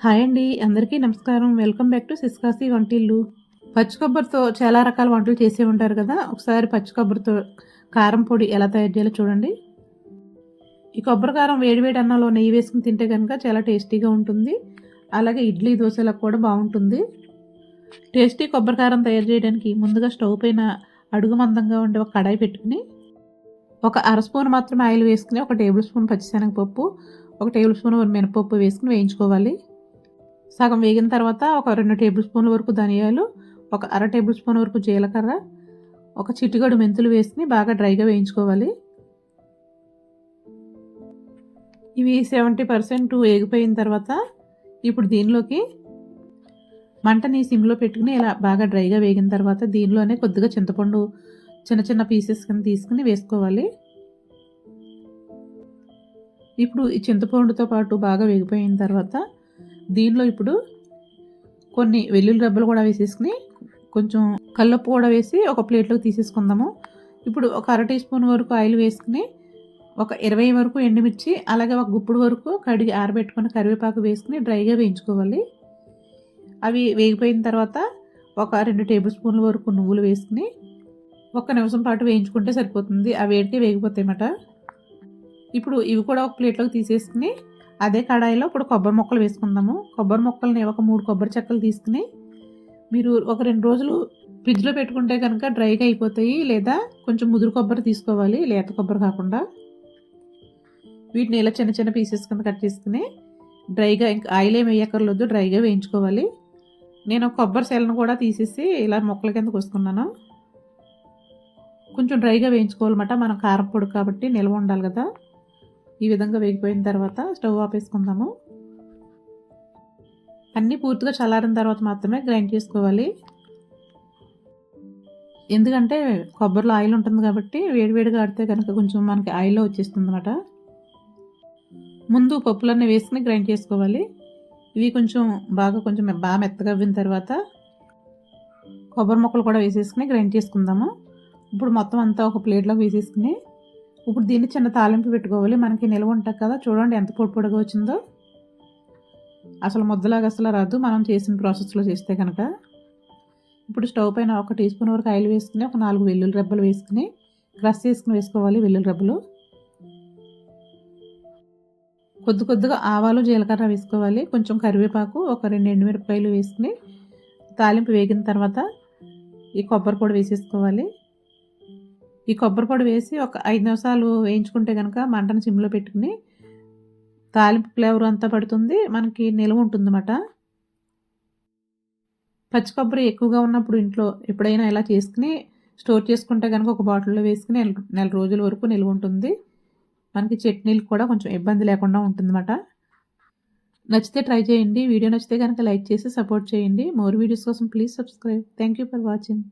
Hi అండి. అందరికీ నమస్కారం. వెల్కమ్ బ్యాక్ టు సిస్కాసి వంటిల్లు. పచ్చి కొబ్బరితో చాలా రకాల వంటలు చేసే ఉంటారు కదా! ఒకసారి పచ్చి కొబ్బరితో కారం పొడి ఎలా తయారు చేయాలో చూడండి. ఈ కొబ్బరి కారం వేడి వేడి అన్నంలో నెయ్యి వేసుకొని తింటే గనుక చాలా టేస్టీగా ఉంటుంది. అలాగే ఇడ్లీ, దోసలకు కూడా బావుంటుంది. టేస్టీ కొబ్బరి కారం తయారు చేయడానికి ముందుగా స్టవ్ పైన అడుగు మందంగా ఉండే ఒక కడాయి పెట్టుకొని, ఒక అర స్పూన్ మాత్రమే ఆయిల్ వేసుకొని, ఒక టేబుల్ స్పూన్ పచ్చిశనగపప్పు, ఒక టేబుల్ స్పూన్ మినపప్పు వేసుకొని వేయించుకోవాలి. సగం వేగిన తర్వాత ఒక 2 టేబుల్ స్పూన్ల వరకు ధనియాలు, ఒక అర టేబుల్ స్పూన్ వరకు జీలకర్ర, ఒక చిటికెడు మెంతులు వేసుకొని బాగా డ్రైగా వేయించుకోవాలి. ఇవి 70% వేగిపోయిన తర్వాత ఇప్పుడు దీనిలోకి మంటని సిమ్లో పెట్టుకుని ఇలా బాగా డ్రైగా వేగిన తర్వాత దీనిలోనే కొద్దిగా చింతపండు చిన్న చిన్న పీసెస్ కింద తీసుకుని వేసుకోవాలి. ఇప్పుడు ఈ చింతపండుతో పాటు బాగా వేగిపోయిన తర్వాత దీనిలో ఇప్పుడు కొన్ని వెల్లుల్లి రెబ్బలు కూడా వేసేసుకుని కొంచెం కల్లుప్పు కూడా వేసి ఒక ప్లేట్లోకి తీసేసుకుందాము. ఇప్పుడు ఒక అర టీ స్పూన్ వరకు ఆయిల్ వేసుకుని ఒక 20 వరకు ఎండుమిర్చి, అలాగే ఒక గుప్పుడు వరకు కడిగి ఆరబెట్టుకుని కరివేపాకు వేసుకుని డ్రైగా వేయించుకోవాలి. అవి వేగిపోయిన తర్వాత ఒక 2 టేబుల్ స్పూన్ల వరకు నువ్వులు వేసుకుని ఒక్క నిమిషం పాటు వేయించుకుంటే సరిపోతుంది. ఆ వేడికి వేగిపోతాయన్నమాట. ఇప్పుడు ఇవి కూడా ఒక ప్లేట్లోకి తీసేసుకుని అదే కడాయిలో ఇప్పుడు కొబ్బరి ముక్కలు వేసుకుందాము. కొబ్బరి ముక్కల్ని ఒక 3 కొబ్బరి చెక్కలు తీసుకుని మీరు ఒక 2 రోజులు ఫ్రిడ్జ్లో పెట్టుకుంటే కనుక డ్రైగా అయిపోతాయి. లేదా కొంచెం ముదురు కొబ్బరి తీసుకోవాలి, లేత కొబ్బరి కాకుండా. వీటిని ఇలా చిన్న చిన్న పీసెస్ కింద కట్ చేసుకుని డ్రైగా, ఇంకా ఆయిల్ ఏమి వేయక్కర్లేదు, డ్రైగా వేయించుకోవాలి. నేను కొబ్బరి సెలను కూడా తీసేసి ఇలా ముక్కల కింద కోసుకున్నాను. కొంచెం డ్రైగా వేయించుకోవాలన్నమాట. మనం కారం పొడి కాబట్టి నిల్వ ఉండాలి కదా. ఈ విధంగా వేగిపోయిన తర్వాత స్టవ్ ఆపేసుకుందాము. అన్నీ పూర్తిగా చల్లారిన తర్వాత మాత్రమే గ్రైండ్ చేసుకోవాలి. ఎందుకంటే కొబ్బరిలో ఆయిల్ ఉంటుంది కాబట్టి వేడివేడిగా ఆడితే కనుక కొంచెం మనకి ఆయిల్లో వచ్చేస్తుంది అన్నమాట. ముందు పప్పులన్నీ వేసుకుని గ్రైండ్ చేసుకోవాలి. ఇవి కొంచెం బాగా మెత్తగా అవ్విన తర్వాత కొబ్బరి ముక్కలు కూడా వేసేసుకుని గ్రైండ్ చేసుకుందాము. ఇప్పుడు మొత్తం అంతా ఒక ప్లేట్లోకి వేసేసుకుని ఇప్పుడు దీన్ని చిన్న తాలింపు పెట్టుకోవాలి. మనకి నిల్వ ఉంటుంది కదా, చూడండి ఎంత పొడి పొడిగా వచ్చిందో. అసలు ముద్దలాగా అసలు రాదు మనం చేసిన ప్రాసెస్లో చేస్తే కనుక. ఇప్పుడు స్టవ్ పైన ఒక టీ స్పూన్ వరకు ఆయిల్ వేసుకుని ఒక 4 వెల్లుల్లి రెబ్బలు వేసుకుని క్రష్ చేసుకుని వేసుకోవాలి. వెల్లుల్లి రెబ్బలు, కొద్దిగా ఆవాలు, జీలకర్ర వేసుకోవాలి. కొంచెం కరివేపాకు, ఒక 2 ఎండుమిరపకాయలు వేసుకుని తాలింపు వేగిన తర్వాత ఈ కొబ్బరి పొడి వేసేసుకోవాలి. ఈ కొబ్బరి పొడి వేసి ఒక 5 నిమిషాలు వేయించుకుంటే కనుక మంటను సిమ్లో పెట్టుకుని తాలింపు ఫ్లేవర్ అంతా పడుతుంది, మనకి నిల్వ ఉంటుందన్నమాట. పచ్చి కొబ్బరి ఎక్కువగా ఉన్నప్పుడు ఇంట్లో ఎప్పుడైనా ఇలా చేసుకుని స్టోర్ చేసుకుంటే కనుక ఒక బాటిల్లో వేసుకుని నెల రోజుల వరకు నిల్వ ఉంటుంది. మనకి చట్నీలు కూడా కొంచెం ఇబ్బంది లేకుండా ఉంటుందన్నమాట. నచ్చితే ట్రై చేయండి. వీడియో నచ్చితే కనుక లైక్ చేసి సపోర్ట్ చేయండి. మోర్ వీడియోస్ కోసం please subscribe. Thank you for watching.